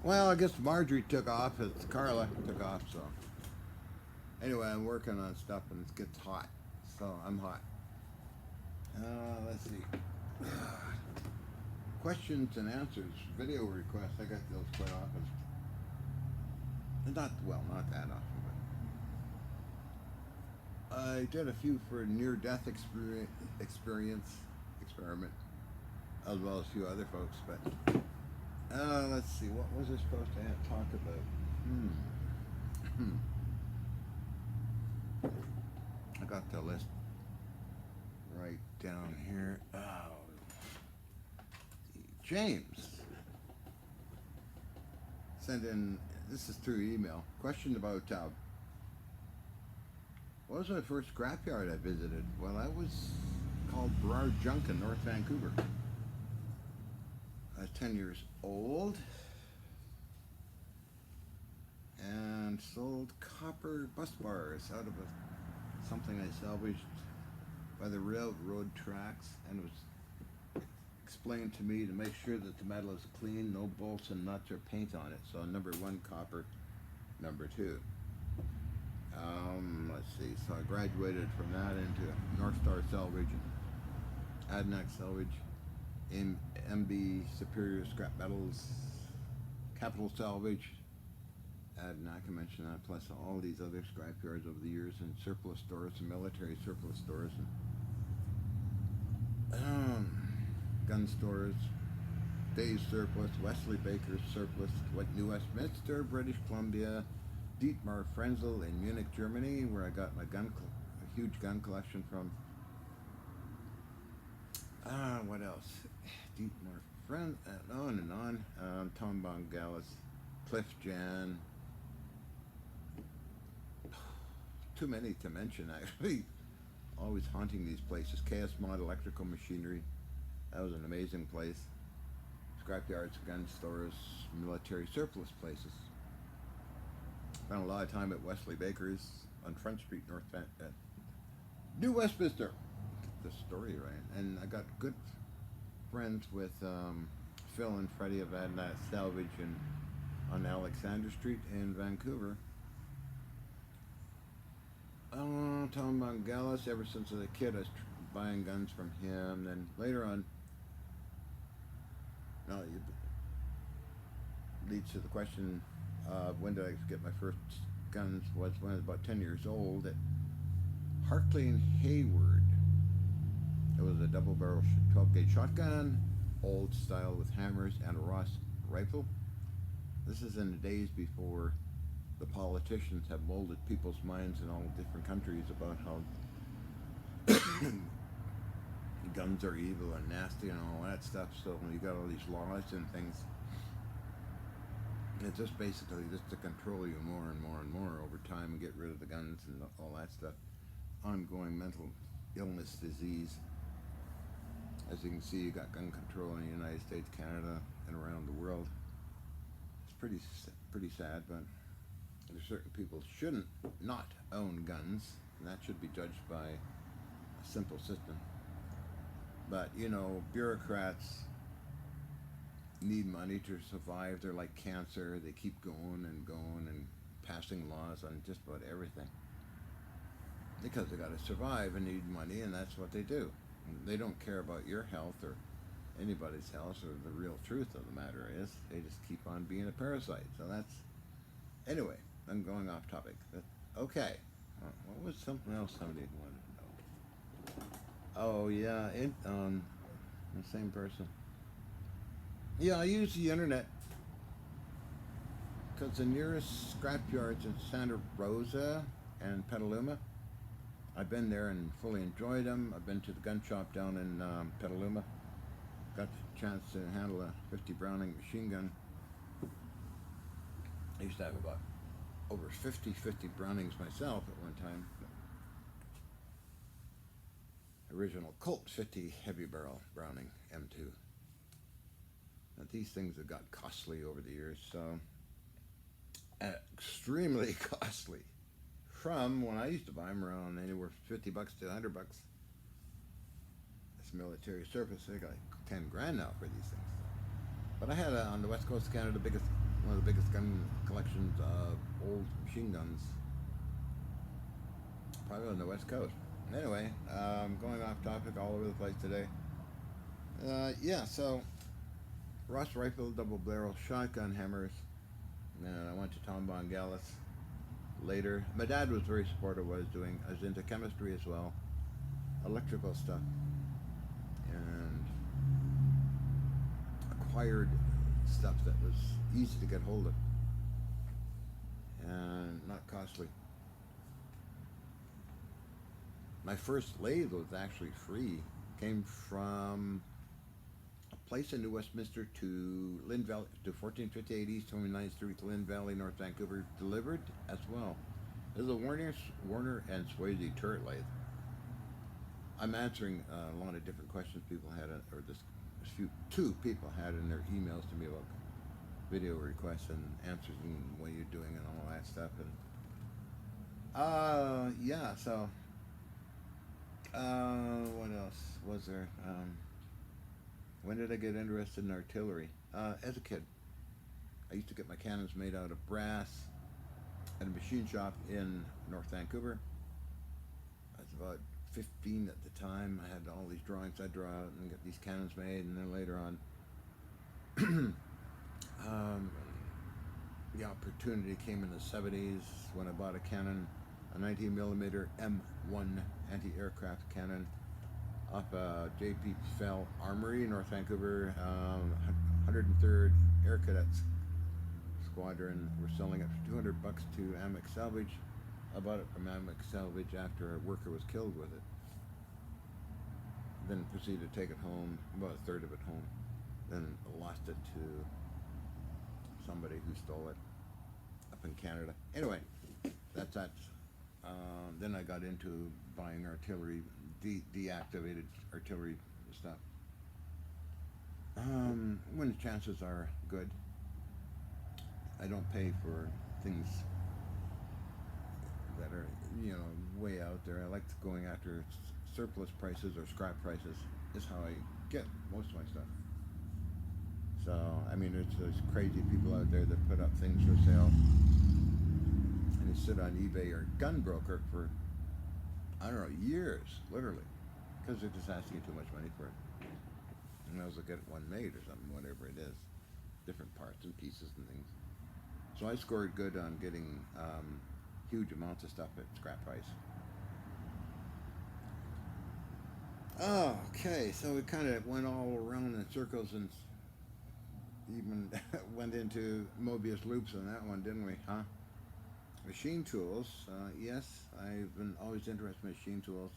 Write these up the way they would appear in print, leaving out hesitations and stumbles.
Well, I guess Marjorie took off. It's Carla took off. So anyway, I'm working on stuff and it gets hot. So I'm hot. Let's see. Questions and answers, video requests. I get those quite often. Not well, not that often, but I did a few for near-death experience experiment, as well as a few other folks. But let's see, what was I supposed to talk about? Hmm. I got the list right down here. Oh, James sent in. This is through email. Question about what was my first scrapyard I visited? Well, that was called Burrard Junk in North Vancouver. I was 10 years old and sold copper bus bars out of something I salvaged by the railroad tracks, and it was explained to me to make sure that the metal is clean, no bolts and nuts or paint on it. So number one, copper. Number two. Let's see. So I graduated from that into North Star Salvage, Adnac Salvage, MB Superior Scrap Metals, Capital Salvage. Adnac, I mentioned that, plus all these other scrapyards over the years, and surplus stores and military surplus stores, and gun stores, Days Surplus, Wesley Baker's Surplus, New Westminster, British Columbia, Dietmar Frenzel in Munich, Germany, where I got my a huge gun collection from. What else? Dietmar Frenzel, on and on. Tom Bongalis, Cliff Jan. Too many to mention, actually. Always haunting these places. KS Mod Electrical Machinery. That was an amazing place. Scrapyards, gun stores, military surplus places. Spent a lot of time at Wesley Baker's on Front Street, New Westminster. Get the story right. And I got good friends with Phil and Freddie of Adnac Salvage on Alexander Street in Vancouver. Tom Mangalis, ever since I was a kid, I was buying guns from him. Then later on, leads to the question when did I get my first guns? Was when I was about 10 years old at Hartley and Hayward. It was a double barrel 12 gauge shotgun, old style with hammers and a Ross rifle. This is in the days before the politicians have molded people's minds in all different countries about how guns are evil and nasty and all that stuff. So you got all these laws and things. It's just basically just to control you more and more and more over time and get rid of the guns and all that stuff. Ongoing mental illness, disease. As you can see, you got gun control in the United States, Canada, and around the world. It's pretty sad, but there's certain people shouldn't not own guns, and that should be judged by a simple system. But bureaucrats need money to survive. They're like cancer. They keep going and passing laws on just about everything because they got to survive and need money, and that's what they do. They don't care about your health or anybody's health, or the real truth of the matter is they just keep on being a parasite. So that's anyway. I'm going off topic. Okay. What was something else somebody wanted to know? Oh yeah, the same person. Yeah, I use the internet because the nearest scrapyards in Santa Rosa and Petaluma. I've been there and fully enjoyed them. I've been to the gun shop down in Petaluma. Got the chance to handle a 50 Browning machine gun. I used to have about over 50 Brownings myself at one time. Original Colt 50 heavy barrel Browning M2. Now these things have got costly over the years, so extremely costly. From when I used to buy them around anywhere from $50 to $100. This military surplus, they got like 10 grand now for these things. But I had on the west coast of Canada, one of the biggest gun collections of old machine guns, probably on the west coast. Anyway, going off topic all over the place today. Yeah, so Ross rifle, double barrel shotgun hammers, and I went to Tom Bongalis later. My dad was very supportive of what I was doing. I was into chemistry as well, electrical stuff, and acquired stuff that was easy to get hold of and not costly. My first lathe was actually free. Came from a place in New Westminster to Lynn Valley, to 1458 East 29th Street, Lynn Valley, North Vancouver, delivered as well. This is a Warner and Swayze turret lathe. I'm answering a lot of different questions people had, or two people had in their emails to me about video requests and answers and what you're doing and all that stuff. And yeah, so what else was there? When did I get interested in artillery? As a kid, I used to get my cannons made out of brass at a machine shop in North Vancouver. I was about 15 at the time. I had all these drawings I'd draw out and get these cannons made, and then later on, the opportunity came in the 70s when I bought a cannon, a 19mm M1 anti-aircraft cannon off J.P. Fell Armory, North Vancouver. 103rd Air Cadets Squadron were selling it for $200 to Amex Salvage. I bought it from Amex Salvage after a worker was killed with it. Then proceeded to take it home, about a third of it home. Then lost it to somebody who stole it up in Canada. Anyway, that's that. Then I got into buying artillery, deactivated artillery stuff. When the chances are good, I don't pay for things that are, way out there. I like going after surplus prices or scrap prices. Is how I get most of my stuff. So, I mean, there's crazy people out there that put up things for sale, and they sit on eBay or Gunbroker for, I don't know, years, literally, because they're just asking you too much money for it. And I was get one made or something, whatever it is, different parts and pieces and things. So I scored good on getting huge amounts of stuff at scrap price. Okay, so we kind of went all around in circles and even went into Mobius loops on that one, didn't we? Huh? Machine tools. Yes, I've been always interested in machine tools.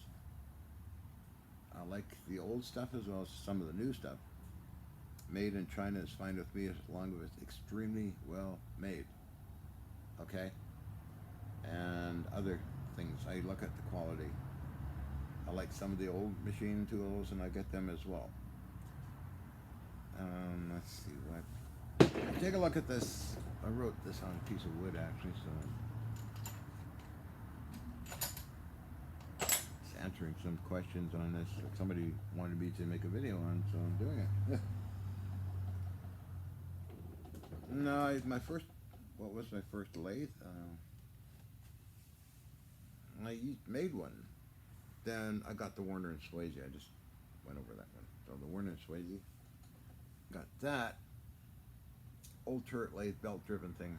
I like the old stuff as well as some of the new stuff. Made in China is fine with me as long as it's extremely well made. Okay? And other things, I look at the quality. I like some of the old machine tools, and I get them as well. Let's see what. Take a look at this. I wrote this on a piece of wood actually, so just answering some questions on this that somebody wanted me to make a video on, so I'm doing it. No, what was my first lathe? I made one. Then I got the Warner and Swayze. I just went over that one. So the Warner and Swayze. Got that. Old turret lathe, belt-driven thing.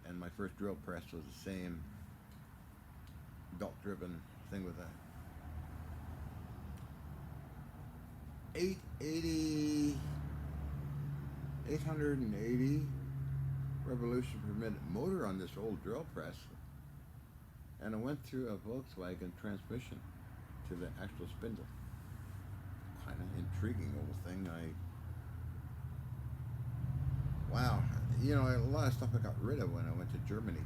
And my first drill press was the same belt-driven thing with that. 880 revolution per minute motor on this old drill press. And I went through a Volkswagen transmission to the actual spindle. Kind of intriguing old thing. Wow. A lot of stuff I got rid of when I went to Germany.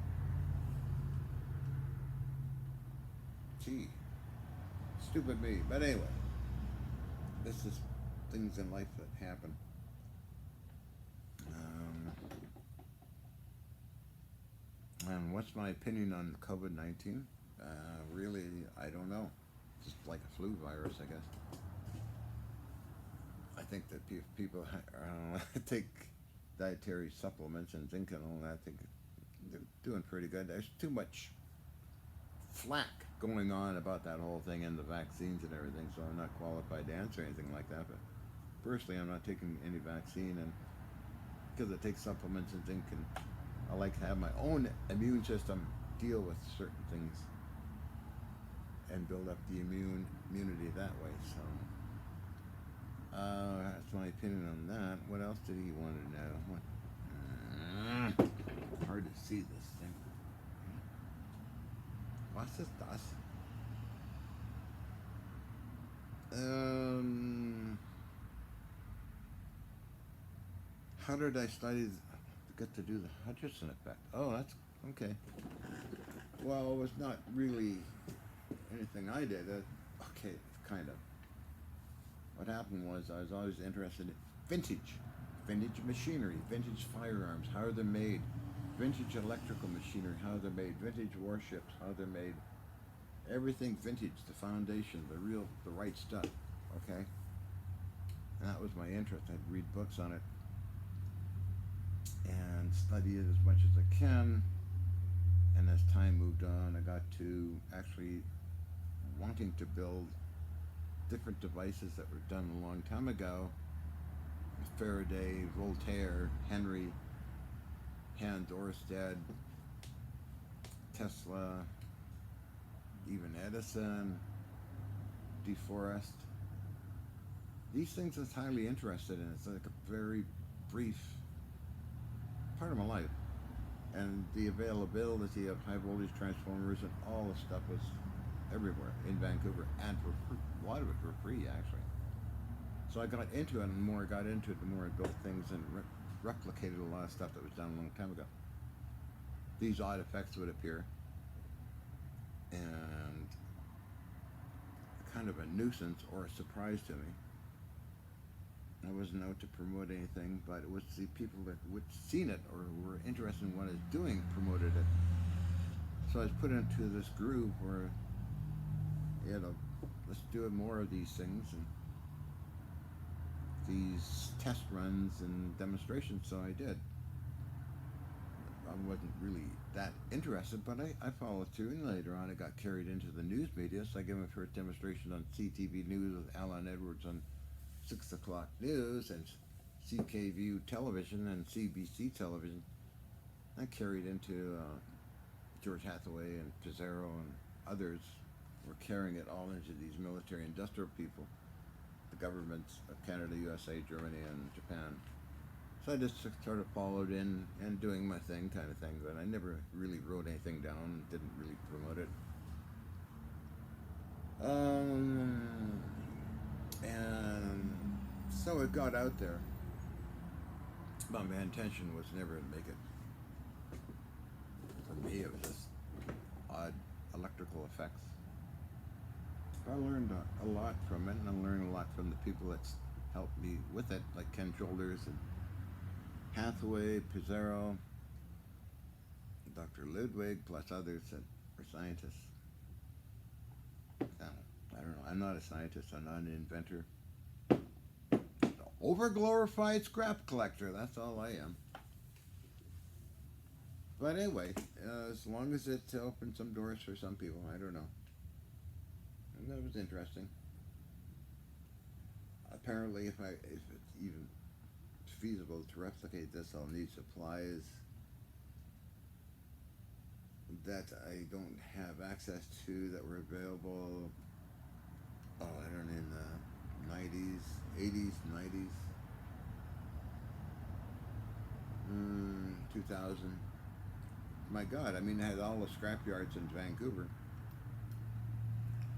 Gee. Stupid me. But anyway. This is things in life that happen. And what's my opinion on COVID-19? Really, I don't know. Just like a flu virus, I guess. I think that people take dietary supplements and zinc and all that. I think they're doing pretty good. There's too much flack going on about that whole thing and the vaccines and everything, so I'm not qualified to answer anything like that. But personally, I'm not taking any vaccine, and because I take supplements and zinc, and I like to have my own immune system deal with certain things and build up the immunity that way. So that's my opinion on that. What else did he want to know? Hard to see this thing. What's this dust? How did I study to get to do the Hutchison effect? Oh, that's okay. Well, it was not really anything I did. Okay, kind of. What happened was I was always interested in vintage machinery, vintage firearms, how they're made, vintage electrical machinery, how they're made, vintage warships, how they're made. Everything vintage, the foundation, the right stuff. Okay, and that was my interest. I'd read books on it and study it as much as I can. And as time moved on, I got to actually wanting to build different devices that were done a long time ago. Faraday, Voltaire, Henry, Hans Oersted, Tesla, even Edison, DeForest. These things I was highly interested in. It's like a very brief part of my life. And the availability of high voltage transformers and all the stuff was everywhere in Vancouver, and for a lot of it for free, actually. So I got into it, and the more I got into it, the more I built things and replicated a lot of stuff that was done a long time ago. These odd effects would appear, and kind of a nuisance or a surprise to me. I wasn't out to promote anything, but it was the people that would seen it or were interested in what I was doing promoted it. So I was put into this groove where, let's do more of these things and these test runs and demonstrations. So I did. I wasn't really that interested, but I followed through, and later on it got carried into the news media. So I gave my first demonstration on CTV News with Alan Edwards on 6 o'clock news, and CKView television and CBC television. I carried into George Hathaway and Pizarro and others were carrying it all into these military industrial people, the governments of Canada, USA, Germany, and Japan. So I just sort of followed in and doing my thing kind of thing, but I never really wrote anything down, didn't really promote it. And so it got out there, but my intention was never to make it. For me, it was just odd electrical effects. I learned a lot from it, and I learned a lot from the people that helped me with it, like Ken Shoulders and Hathaway, Pizarro, Dr. Ludwig, plus others that were scientists. I don't know. I'm not a scientist. I'm not an inventor. Overglorified scrap collector. That's all I am. But anyway, as long as it opened some doors for some people, I don't know. And that was interesting. Apparently, if it's even feasible to replicate this, I'll need supplies that I don't have access to that were available. I don't know, in the 90s, 80s, 90s, 2000. My God, I mean, I had all the scrap yards in Vancouver,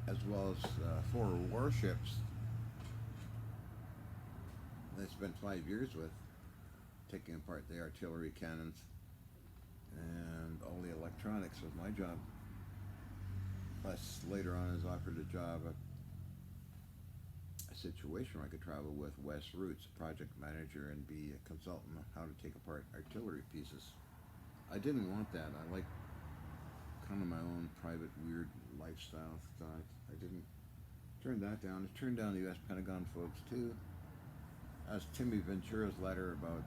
as well as 4 warships that I spent 5 years with, taking apart the artillery cannons, and all the electronics was my job. Plus, later on, I was offered a job, a situation where I could travel with Wes Roots, project manager, and be a consultant on how to take apart artillery pieces. I didn't want that. I like kind of my own private weird lifestyle thought. I didn't turn that down. I turned down the U.S. Pentagon folks too. as Timmy Ventura's letter about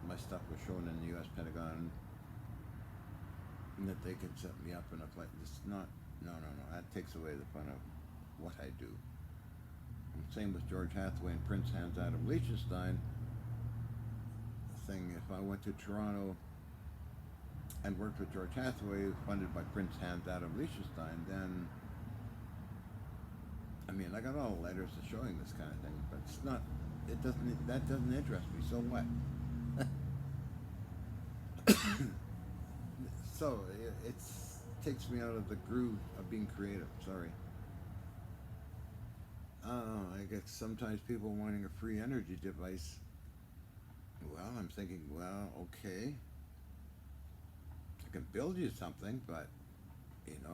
my stuff was shown in the U.S. Pentagon, and that they could set me up in a place. It's not. No. That takes away the fun of what I do. And same with George Hathaway and Prince Hans Adam Liechtenstein. The thing, if I went to Toronto and worked with George Hathaway, funded by Prince Hans Adam Liechtenstein, then I mean, I got all the letters showing this kind of thing, but it's not. It doesn't. That doesn't interest me. So what? So it takes me out of the groove of being creative. Sorry. I guess sometimes people wanting a free energy device. Well, I'm thinking, well, okay, I can build you something, but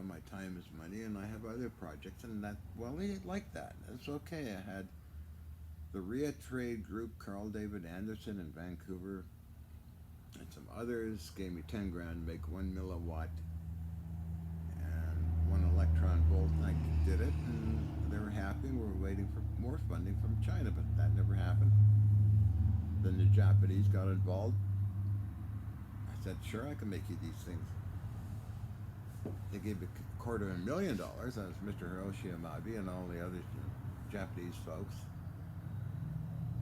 my time is money, and I have other projects, and that, well, they like that. It's okay. I had the RIA Trade Group, Carl David Anderson in Vancouver, and some others gave me 10 grand to make 1 milliwatt and 1 electron volt, and I did it, and they were happy. We were waiting for more funding from China, but that never happened. Then the Japanese got involved. I said, sure, I can make you these things. They gave me $250,000. That was Mr. Hiroshi Amabe and all the other Japanese folks.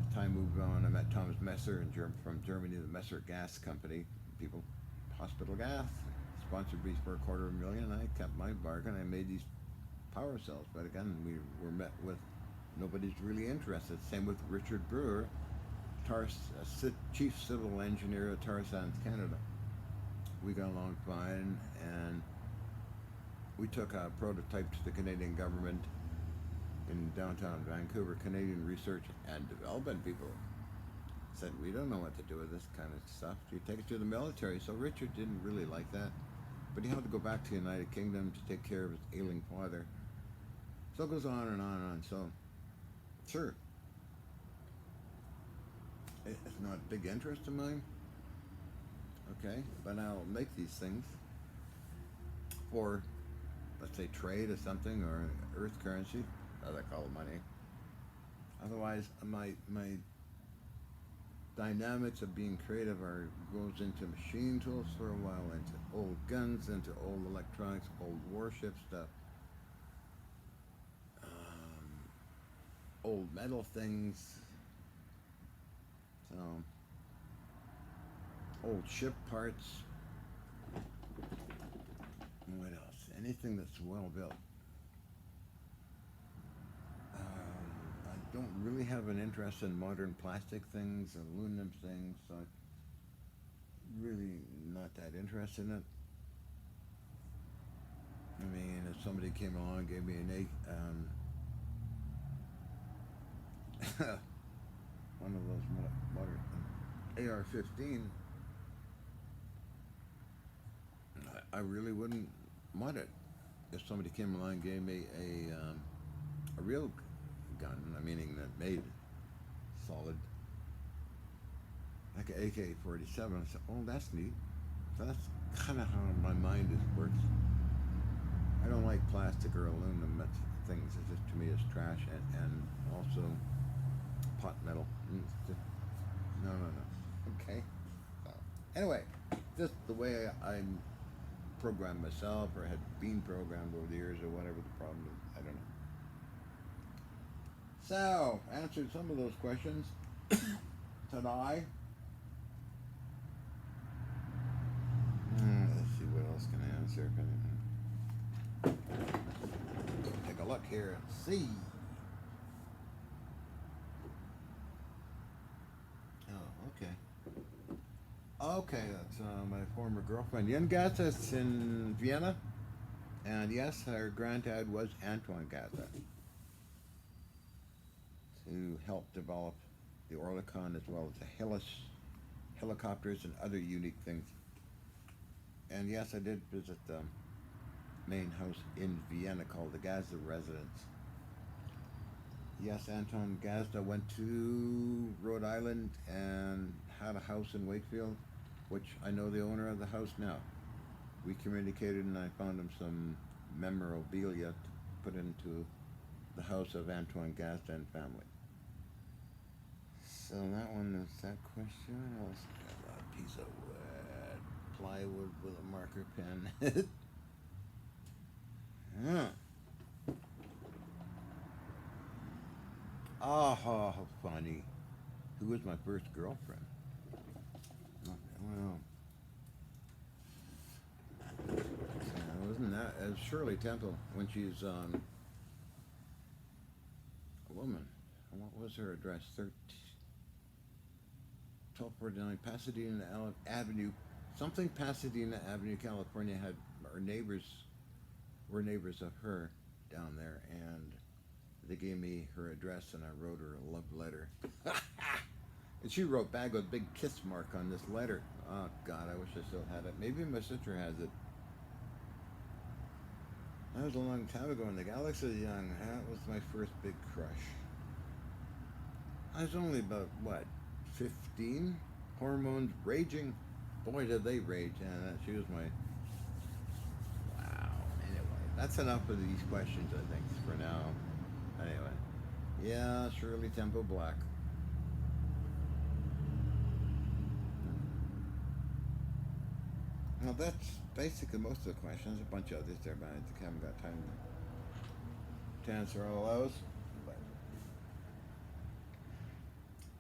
As time moved on, I met Thomas Messer from Germany, the Messer Gas Company. People, hospital gas, sponsored me for $250,000. I kept my bargain. I made these power cells. But again, we were met with nobody's really interested. Same with Richard Brewer, chief civil engineer at Tar Sands, Canada. We got along fine, and we took a prototype to the Canadian government in downtown Vancouver. Canadian Research and Development people said, we don't know what to do with this kind of stuff. You take it to the military. So Richard didn't really like that, but he had to go back to the United Kingdom to take care of his ailing father. So it goes on and on and on. So, sure, it's not a big interest of mine. Okay, but I'll make these things for, let's say, trade or something, or earth currency, as I call it, money. Otherwise, my dynamics of being creative goes into machine tools for a while, into old guns, into old electronics, old warship stuff, old metal things, so old ship parts. What else? Anything that's well built. I don't really have an interest in modern plastic things, aluminum things. So I'm really not that interested in it. I mean, if somebody came along and gave me an one of those modern AR-15, I really wouldn't want it. If somebody came along and gave me a real gun, meaning that made solid, like an AK-47, I said, oh, that's neat. So that's kind of how my mind works. I don't like plastic or aluminum things. It's just, to me, it's trash, and also pot metal. No. Okay. So, anyway, just the way I'm programmed myself, or had been programmed over the years, or whatever the problem is, I don't know. So, answered some of those questions today. Let's see, what else can I answer? Take a look here and see. Oh, okay. Okay, that's my former girlfriend Jen Gaza in Vienna. And yes, her granddad was Antoine Gaza, who helped develop the Orlikon, as well as the helicopters and other unique things. And yes, I did visit the main house in Vienna called the Gaza Residence. Yes, Anton Gazda went to Rhode Island and had a house in Wakefield, which I know the owner of the house now. We communicated, and I found him some memorabilia to put into the house of Antoine Gazda and family. So that one is that question. What else? A piece of wood, plywood with a marker pen. Yeah. Oh, how funny. Who was my first girlfriend? Well, wasn't that as Shirley Temple when she's a woman? What was her address? 1249 Pasadena Avenue, something Pasadena Avenue, California. Had our neighbors were neighbors of her down there, and they gave me her address, and I wrote her a love letter. And she wrote back with a big kiss mark on this letter. Oh God, I wish I still had it. Maybe my sister has it. That was a long time ago when the galaxy was young. That was my first big crush. I was only about, what, 15? Hormones raging. Boy, did they rage. Yeah, she was my... Wow. Anyway, that's enough of these questions, I think, for now. Anyway. Yeah, Shirley Temple Black. Well, that's basically most of the questions. A bunch of others there, but I think I haven't got time to answer all those. But,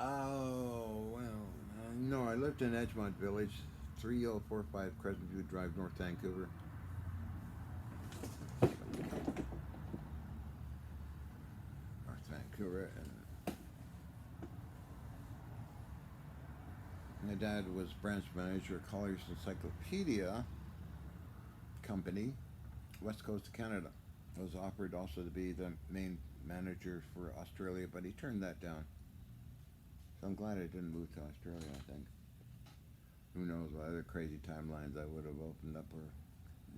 oh, well, no, I lived in Edgemont Village, 3045 Crescent View Drive, North Vancouver. North Vancouver. My dad was branch manager of Collier's Encyclopedia Company, West Coast of Canada. Was offered also to be the main manager for Australia, but he turned that down. So I'm glad I didn't move to Australia, I think. Who knows what other crazy timelines I would have opened up or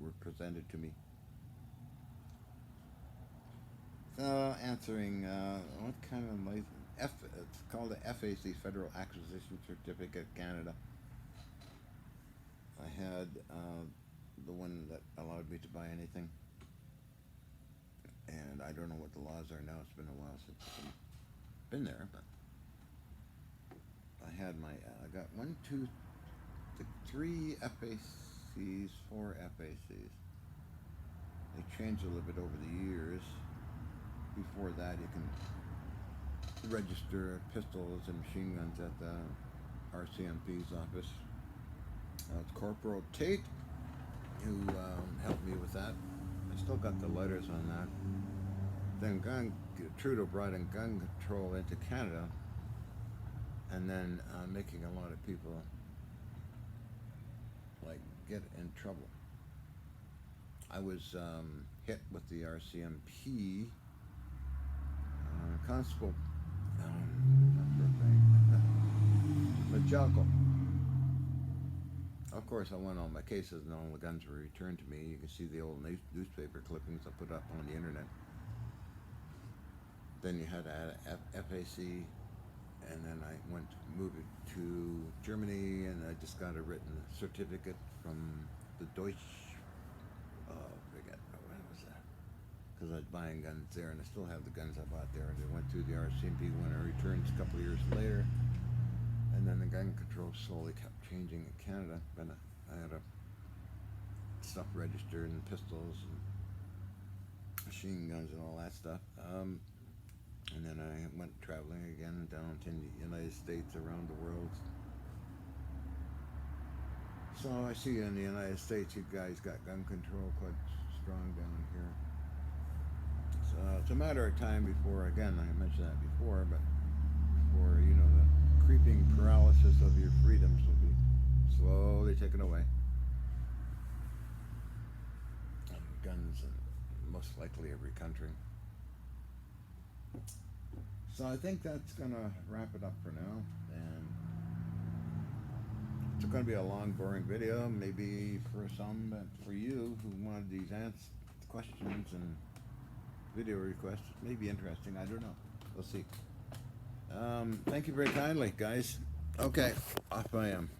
were presented to me. So, answering, what kind of license? It's called the FAC, Federal Acquisition Certificate, Canada. I had the one that allowed me to buy anything. And I don't know what the laws are now. It's been a while since I've been there, but I had my, I got 3 FACs, 4 FACs. They changed a little bit over the years. Before that, you can register pistols and machine guns at the RCMP's office. It's Corporal Tate who helped me with that. I still got the letters on that. Then Trudeau brought in gun control into Canada, and then making a lot of people like get in trouble. I was hit with the RCMP Constable Majalko. Of course, I won all my cases and all the guns were returned to me. You can see the old newspaper clippings I put up on the internet. Then you had to add a FAC, and then I moved it to Germany, and I just got a written certificate from the Deutsch. Forget when was that? Because I was buying guns there, and I still have the guns I bought there. They went through the RCMP when I returned a couple of years later, and then the gun control slowly kept changing in Canada. Then I had stuff registered and pistols and machine guns and all that stuff. And then I went traveling again down to the United States, around the world. So I see in the United States, you guys got gun control quite strong down here. So it's a matter of time before, again, I mentioned that before, but before, the creeping paralysis of your freedoms will be slowly taken away. And guns in most likely every country. So I think that's going to wrap it up for now, and it's going to be a long, boring video, maybe for some, but for you who wanted these questions and video requests, it may be interesting, I don't know, we'll see. Thank you very kindly, guys. Okay, off I am.